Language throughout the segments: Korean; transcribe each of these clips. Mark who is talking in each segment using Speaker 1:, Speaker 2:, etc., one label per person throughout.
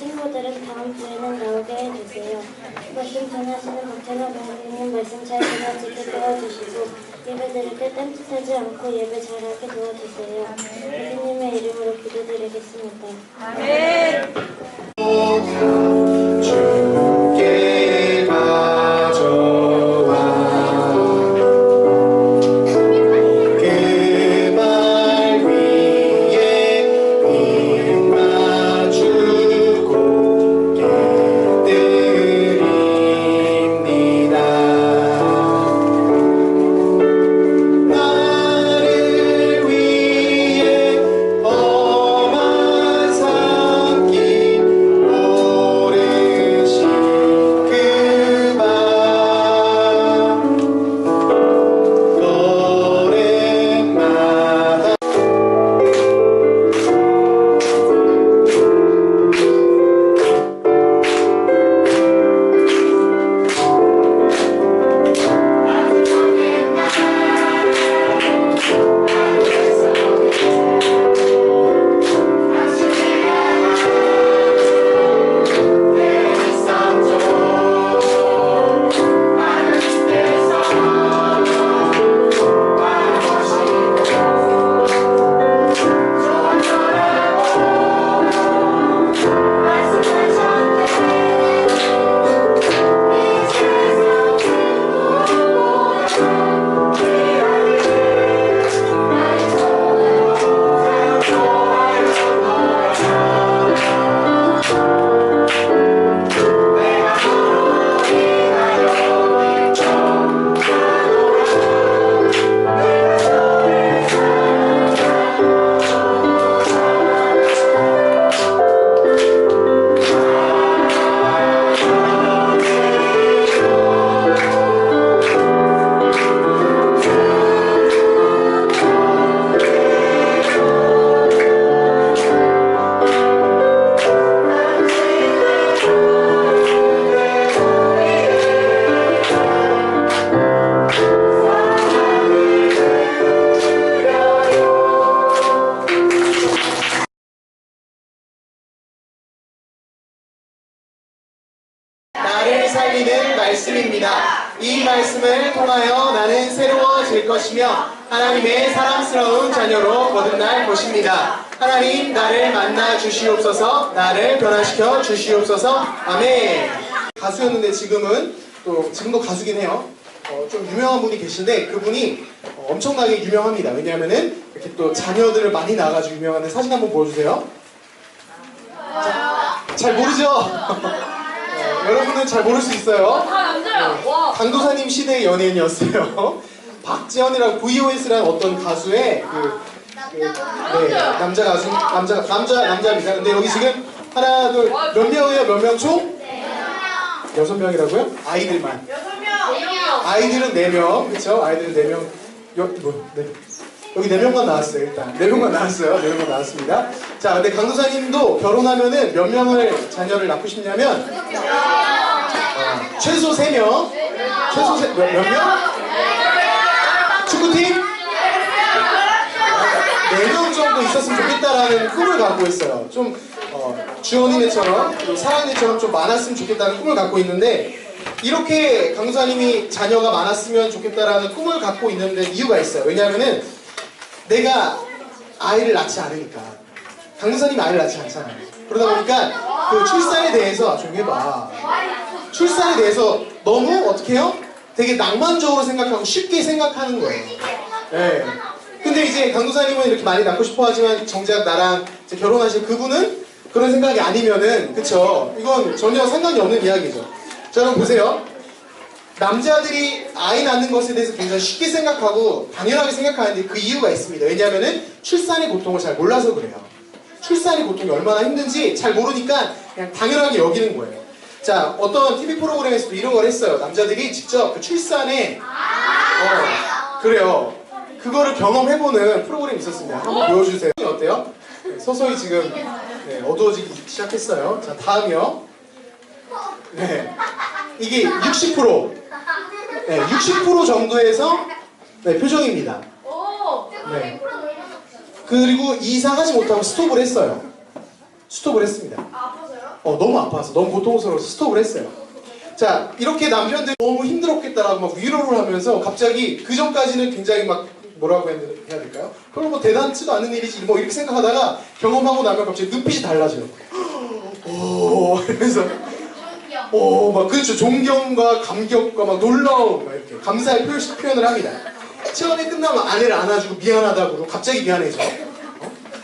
Speaker 1: 친구들은 다음 주에는 나오게 해주세요. 말씀 전하시는 박찬호 선생님 말씀 잘 전해지게 도와주시고 예배 드릴 때 딴짓하지 않고 예배 잘하게 도와주세요. 예수님의 이름으로 기도드리겠습니다.
Speaker 2: 아멘.
Speaker 3: 주께 가져와 그 발 위에 입 맞추고 깨드립니다. 나를 위해 험한 산길 오르신 그 발 걸음마다 나를 살리는 말씀입니다. 이 말씀을 통하여 나는 새로워질 것이며 하나님의 사랑스러운 자녀로 거듭날 것입니다. 하나님 나를 만나 주시옵소서. 나를 변화시켜 주시옵소서. 아멘. 가수였는데 지금도 가수긴 해요. 좀 유명한 분이 계신데 그분이 엄청나게 유명합니다. 왜냐하면은 이렇게 또 자녀들을 많이 낳아가지고 유명한데 사진 한번 보여주세요. 잘 모르죠? 여러분은 잘 모를 수 있어요.
Speaker 2: 다 남자야.
Speaker 3: 강도사님 시대의 연예인이었어요. 박지현이라고 VOS라는 어떤 가수의 남자 가수, 남자입니다. 근데 여기 지금 하나, 둘, 몇 명이에요? 몇 명 총? 6명이라고요? 아이들만.
Speaker 2: 6명.
Speaker 3: 아이들은 4명, 그렇죠? 아이들은 4명. 여기 4명만 나왔어요. 일단 4명만 나왔어요. 4명만 나왔습니다. 자, 근데 강도사님도 결혼하면은 몇 명을 자녀를 낳고 싶냐면 최소 3명. 최소 몇 명? 축구팀? 4명 정도 있었으면 좋겠다라는 꿈을 갖고 있어요. 좀 주원이네처럼 그리고 사랑이네처럼 좀 많았으면 좋겠다는 꿈을 갖고 있는데 이렇게 강도사님이 자녀가 많았으면 좋겠다라는 꿈을 갖고 있는 데 이유가 있어요. 왜냐하면은 내가 아이를 낳지 않으니까. 강도사님이 아이를 낳지 않잖아요. 그러다 보니까 그 출산에 대해서 좀 해봐. 출산에 대해서 너무 어떻게 해요? 되게 낭만적으로 생각하고 쉽게 생각하는 거예요. 네. 근데 이제 강도사님은 이렇게 많이 낳고 싶어 하지만 정작 나랑 이제 결혼하실 그분은 그런 생각이 아니면은, 그쵸? 이건 전혀 상관이 없는 이야기죠. 자, 여러분 보세요. 남자들이 아이 낳는 것에 대해서 굉장히 쉽게 생각하고 당연하게 생각하는데 그 이유가 있습니다. 왜냐하면은 출산의 고통을 잘 몰라서 그래요. 출산의 고통이 얼마나 힘든지 잘 모르니까 그냥 당연하게 여기는 거예요. 자, 어떤 TV 프로그램에서도 이런 걸 했어요. 남자들이 직접 그 출산에 그래요. 그거를 경험해보는 프로그램이 있었습니다. 한번 보여주세요. 어때요? 네, 서서히 지금 어두워지기 시작했어요. 자, 다음이요. 네, 이게 60% 60% 정도에서 표정입니다. 네. 그리고 이 이상 하지 못하고 스톱을 했어요. 스톱을 했습니다.
Speaker 2: 아파서요?
Speaker 3: 너무 아파서 너무 고통스러워서 스톱을 했어요. 자, 이렇게 남편들이 너무 힘들었겠다라고 막 위로를 하면서 갑자기 그 전까지는 굉장히 막 뭐라고 해야 될까요? 그럼 뭐 대단치도 않은 일이지 뭐 이렇게 생각하다가 경험하고 나면 갑자기 눈빛이 달라져요. 오, 이러면서 막 그렇죠. 존경과 감격과 막 놀라움 막 이렇게 감사의 표현을 합니다. 체험이 끝나면 아내를 안아주고 미안하다고 그러고 갑자기 미안해져.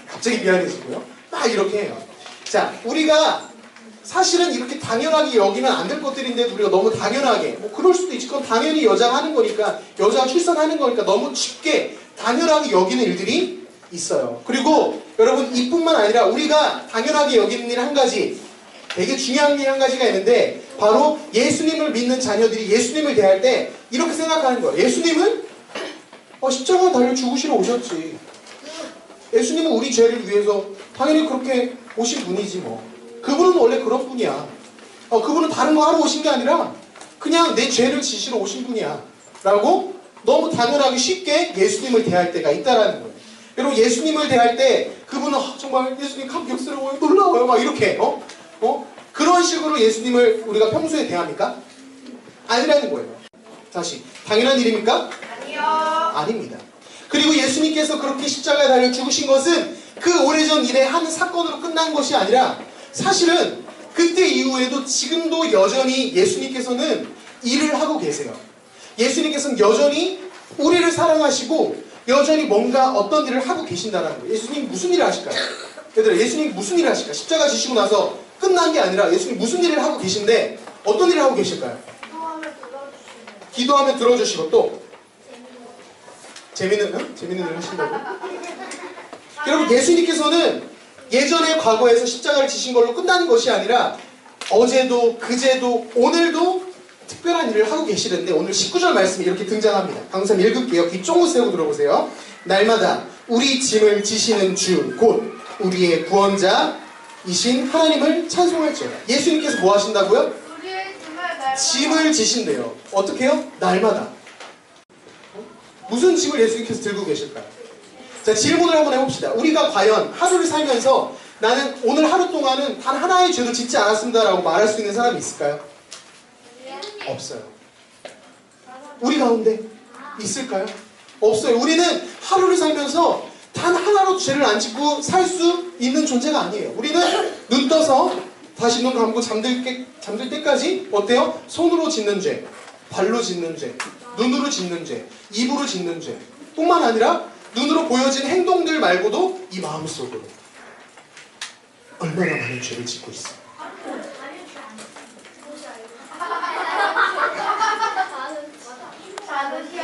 Speaker 3: 갑자기 미안해지고요. 막 이렇게 해요. 자, 우리가 사실은 이렇게 당연하게 여기면 안 될 것들인데 우리가 너무 당연하게 뭐 그럴 수도 있지. 그건 당연히 여자가 하는 거니까 여자가 출산하는 거니까 너무 쉽게 당연하게 여기는 일들이 있어요. 그리고 여러분 이뿐만 아니라 우리가 당연하게 여기는 일 한 가지 되게 중요한 일 한 가지가 있는데 바로 예수님을 믿는 자녀들이 예수님을 대할 때 이렇게 생각하는 거예요. 예수님은 십자가 달려 죽으시러 오셨지. 예수님은 우리 죄를 위해서 당연히 그렇게 오신 분이지 뭐. 그분은 원래 그런 분이야. 그분은 다른 거 하러 오신 게 아니라 그냥 내 죄를 지시러 오신 분이야. 라고 너무 당연하게 쉽게 예수님을 대할 때가 있다라는 거예요. 여러분 예수님을 대할 때 그분은 정말 예수님 감격스러워요. 놀라워요. 막 이렇게 그런 식으로 예수님을 우리가 평소에 대합니까? 아니라는 거예요. 다시 당연한 일입니까?
Speaker 2: 아니요.
Speaker 3: 아닙니다. 그리고 예수님께서 그렇게 십자가에 달려 죽으신 것은 그 오래전 일의 한 사건으로 끝난 것이 아니라 사실은 그때 이후에도 지금도 여전히 예수님께서는 일을 하고 계세요. 예수님께서는 여전히 우리를 사랑하시고 여전히 뭔가 어떤 일을 하고 계신다는 거예요. 예수님 무슨 일을 하실까요? 얘들아, 예수님 무슨 일을 하실까요? 십자가 지시고 나서 끝난 게 아니라 예수님 무슨 일을 하고 계신데 어떤 일을 하고 계실까요? 기도하면 들어주시고 또 재밌는 일을 하신다고? 여러분 예수님께서는 예전의 과거에서 십자가를 지신 걸로 끝나는 것이 아니라 어제도 그제도 오늘도 특별한 일을 하고 계시는데 오늘 19절 말씀이 이렇게 등장합니다. 강사 읽을게요. 귀 쫑긋 세우고 들어보세요. 날마다 우리 짐을 지시는 주 곧 우리의 구원자이신 하나님을 찬송할지어다. 예수님께서 뭐 하신다고요? 짐을 지신대요. 어떻게 해요? 날마다. 무슨 짐을 예수님께서 들고 계실까요? 자, 질문을 한번 해봅시다. 우리가 과연 하루를 살면서 나는 오늘 하루 동안은 단 하나의 죄도 짓지 않았습니다 라고 말할 수 있는 사람이 있을까요? 없어요. 우리 가운데 있을까요? 없어요. 우리는 하루를 살면서 단 하나로 죄를 안 짓고 살 수 있는 존재가 아니에요. 우리는 눈 떠서 다시 눈 감고 잠들 때까지 어때요? 손으로 짓는 죄, 발로 짓는 죄, 눈으로 짓는 죄, 입으로 짓는 죄 뿐만 아니라 눈으로 보여진 행동들 말고도 이 마음속으로 얼마나 많은 죄를 짓고 있어.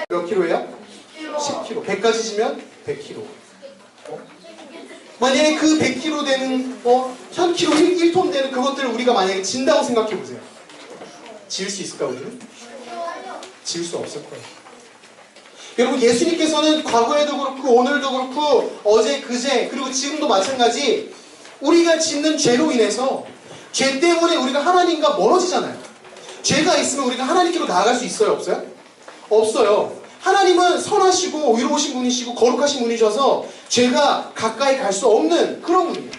Speaker 3: 몇 킬로예요? 10kg. 100까지 지면 100kg. 만약에 그 100kg 되는 1000kg, 1톤 되는 그것들을 우리가 만약에 진다고 생각해 보세요. 지을 수 있을까 우리는? 지을 수 없을 거예요. 여러분 예수님께서는 과거에도 그렇고 오늘도 그렇고 어제 그제 그리고 지금도 마찬가지 우리가 짓는 죄로 인해서 죄 때문에 우리가 하나님과 멀어지잖아요. 죄가 있으면 우리가 하나님께로 나아갈 수 있어요? 없어요? 없어요. 하나님은 선하시고 의로우신 분이시고 거룩하신 분이셔서 죄가 가까이 갈 수 없는 그런 분이에요.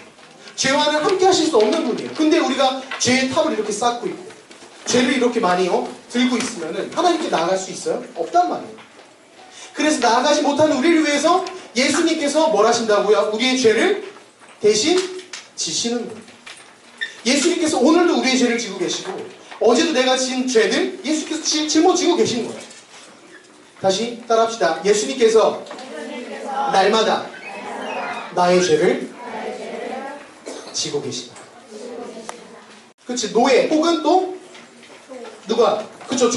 Speaker 3: 죄와는 함께 하실 수 없는 분이에요. 근데 우리가 죄의 탑을 이렇게 쌓고 있고 죄를 이렇게 많이 들고 있으면 하나님께 나아갈 수 있어요? 없단 말이에요. 그래서 나아가지 못하는 우리를 위해서 예수님께서 뭘 하신다고요? 우리의 죄를 대신 지시는 거예요. 예수님께서 오늘도 우리의 죄를 지고 계시고 어제도 내가 지은 죄를 예수님께서 짊어지고 계시는 거예요. 다시 따라합시다. 예수님께서 날마다 나의 죄를 지고 계시다. 그치? 노예 혹은 또 누가? 그쵸?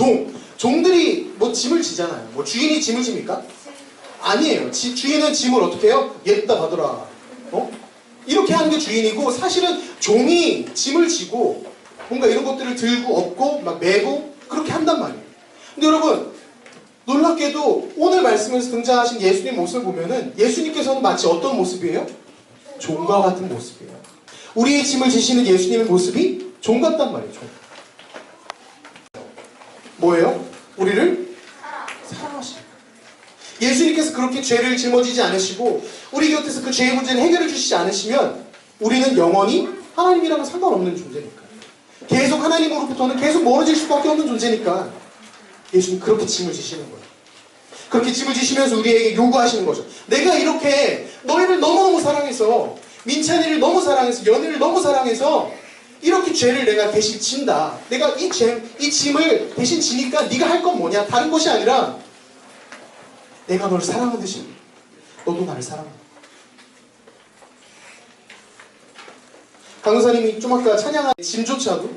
Speaker 3: 종들이 뭐 짐을 지잖아요. 뭐 주인이 짐을 집니까? 아니에요. 주인은 짐을 어떻게 해요? 얘다 받으라. 이렇게 하는 게 주인이고 사실은 종이 짐을 지고 뭔가 이런 것들을 들고 업고 막 메고 그렇게 한단 말이에요. 근데 여러분 놀랍게도 오늘 말씀에서 등장하신 예수님 모습을 보면은 예수님께서는 마치 어떤 모습이에요? 종과 같은 모습이에요. 우리의 짐을 지시는 예수님의 모습이 종 같단 말이에요. 종. 뭐예요? 우리를 사랑하시는 거예요. 예수님께서 그렇게 죄를 짊어지지 않으시고 우리 곁에서 그 죄의 문제를 해결해 주시지 않으시면 우리는 영원히 하나님이랑은 상관없는 존재니까. 계속 하나님으로부터는 계속 멀어질 수밖에 없는 존재니까 예수님 그렇게 짐을 지시는 거예요. 그렇게 짐을 지시면서 우리에게 요구하시는 거죠. 내가 이렇게 너희를 너무너무 사랑해서, 민찬이를 너무 사랑해서, 연희를 너무 사랑해서 이렇게 죄를 내가 대신 진다. 내가 이 짐을 대신 지니까 네가 할 건 뭐냐? 다른 것이 아니라 내가 널 사랑하듯이 너도 나를 사랑해. 강사님이 좀 아까 찬양한 짐조차도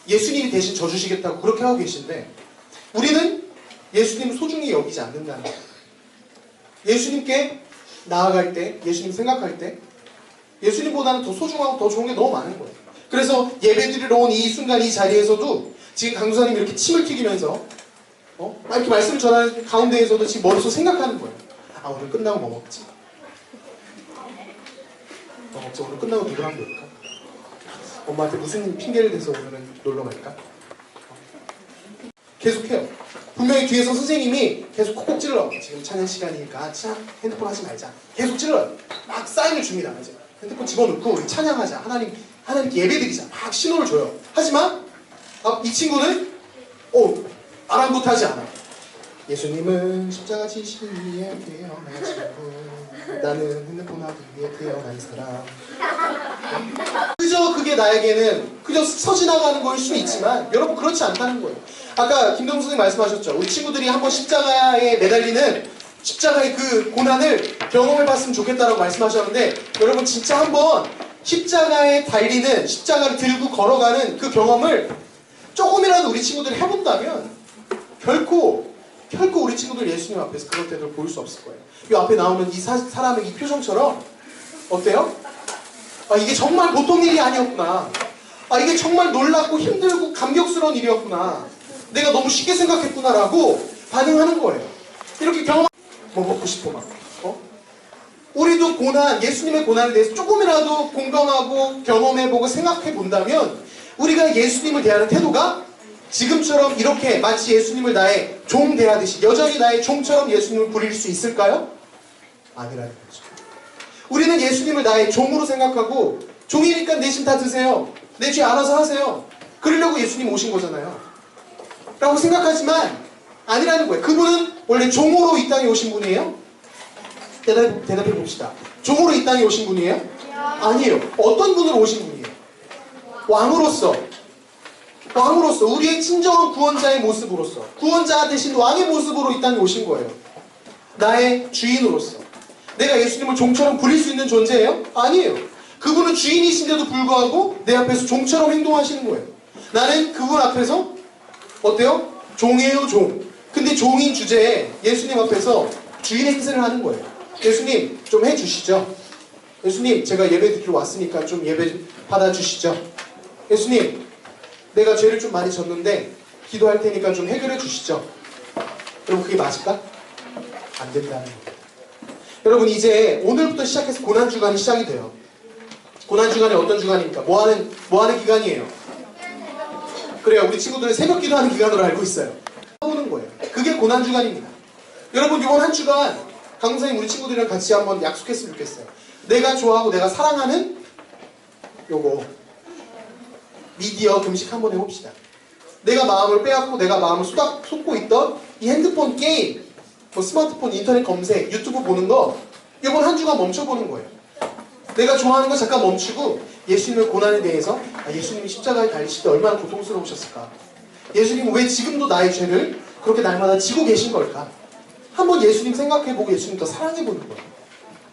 Speaker 3: 예수님이 대신 져주시겠다고 그렇게 하고 계신데, 우리는 예수님을 소중히 여기지 않는다는 거예요. 예수님께 나아갈 때, 예수님 생각할 때 예수님보다는 더 소중하고 더 좋은 게 너무 많은 거예요. 그래서 예배드리러 온 이 순간 이 자리에서도 지금 강사님이 이렇게 침을 튀기면서 이렇게 말씀을 전하는 가운데에서도 지금 머릿속 생각하는 거예요. 아, 오늘 끝나고 뭐 먹지? 오늘 끝나고 누구랑 놀까? 엄마한테 무슨 핑계를 대서 오늘은 놀러 갈까? 계속해요. 분명히 뒤에서 선생님이 계속 콕콕 찔러. 지금 찬양 시간이니까 핸드폰 하지 말자. 계속 찔러요. 막 사인을 줍니다. 이제 핸드폰 집어넣고 우리 찬양하자. 하나님께 예배드리자. 막 신호를 줘요. 하지만 이 친구는 아랑곳하지 않아. 예수님은 십자가 지신 위에 태어나시고 나는 핸드폰 하기 위해 태어난 사람. 그저 그게 나에게는 그저 서지나가는 거일 수는 있지만 여러분 그렇지 않다는 거예요. 아까 김동수 선생님 말씀하셨죠. 우리 친구들이 한번 십자가에 매달리는 십자가의 그 고난을 경험해봤으면 좋겠다라고 말씀하셨는데, 여러분 진짜 한번 십자가에 달리는, 십자가를 들고 걸어가는 그 경험을 조금이라도 우리 친구들이 해본다면 결코 우리 친구들 예수님 앞에서 그런 때를 보일 수 없을 거예요. 이 앞에 나오는 이 사람의 이 표정처럼 어때요? 이게 정말 보통 일이 아니었구나. 이게 정말 놀랍고 힘들고 감격스러운 일이었구나. 내가 너무 쉽게 생각했구나라고 반응하는 거예요. 이렇게 경험, 뭐 먹고 싶어 막. 우리도 고난, 예수님의 고난에 대해서 조금이라도 공감하고 경험해보고 생각해본다면 우리가 예수님을 대하는 태도가 지금처럼 이렇게 마치 예수님을 나의 종 대하듯이 여전히 나의 종처럼 예수님을 부릴 수 있을까요? 아니라는 거죠. 우리는 예수님을 나의 종으로 생각하고, 종이니까 내 짐 다 드세요. 내 죄 알아서 하세요. 그러려고 예수님 오신 거잖아요. 라고 생각하지만 아니라는 거예요. 그분은 원래 종으로 이 땅에 오신 분이에요? 대답해 봅시다. 종으로 이 땅에 오신 분이에요? 아니에요. 어떤 분으로 오신 분이에요? 왕으로서 우리의 진정한 구원자의 모습으로서, 구원자 대신 왕의 모습으로 이 땅에 오신 거예요. 나의 주인으로서. 내가 예수님을 종처럼 부릴 수 있는 존재예요? 아니에요. 그분은 주인이신데도 불구하고 내 앞에서 종처럼 행동하시는 거예요. 나는 그분 앞에서 어때요? 종이에요, 종. 근데 종인 주제에 예수님 앞에서 주인 행세를 하는 거예요. 예수님 좀 해주시죠. 예수님 제가 예배 드리러 왔으니까 좀 예배 받아주시죠. 예수님 내가 죄를 좀 많이 졌는데 기도할 테니까 좀 해결해 주시죠. 여러분 그게 맞을까? 안 된다는 거예요. 여러분 이제 오늘부터 시작해서 고난주간이 시작이 돼요. 고난주간이 어떤 주간입니까? 뭐하는 기간이에요? 그래요. 우리 친구들은 새벽 기도하는 기간으로 알고 있어요. 보는 거예요. 그게 고난주간입니다. 여러분 이번 한 주간 강사님 우리 친구들이랑 같이 한번 약속했으면 좋겠어요. 내가 좋아하고 내가 사랑하는 요거 미디어 금식 한번 해봅시다. 내가 마음을 빼앗고 내가 마음을 쏟고 있던 이 핸드폰 게임, 스마트폰 인터넷 검색, 유튜브 보는 거 이번 한 주간 멈춰보는 거예요. 내가 좋아하는 거 잠깐 멈추고 예수님의 고난에 대해서 예수님이 십자가에 달리실 때 얼마나 고통스러우셨을까? 예수님은 왜 지금도 나의 죄를 그렇게 날마다 지고 계신 걸까? 한번 예수님 생각해보고 예수님 더 사랑해보는 거예요.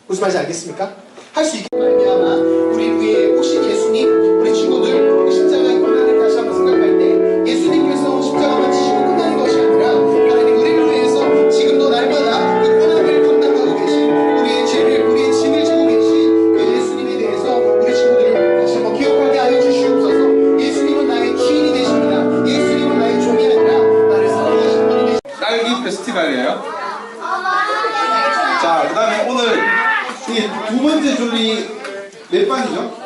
Speaker 3: 무슨 말인지 알겠습니까? 할 수 있게 말미암아 우리 위에 오신 예수님, 우리 친구들 십자가의 고난을 다시 한번 생각할 때 예수님께서 십자가만 지시고 끝나는 것이 아니라 하나님 우리를 위해서 지금도 날마다 그 고난을 감당하고 계신, 우리의 죄를, 우리의 짐을 지고 계신 그 예수님에 대해서 우리 친구들을 다시 한번 기억하게 하여 주시옵소서. 예수님은 나의 주인이 되십니다. 예수님은 나의 종이 아니라 나를 사랑하시는 분이 되십니다.
Speaker 4: 딸기 페스티벌이에요. 자, 그 다음에 오늘 이 두 번째 줄이 몇 반이죠?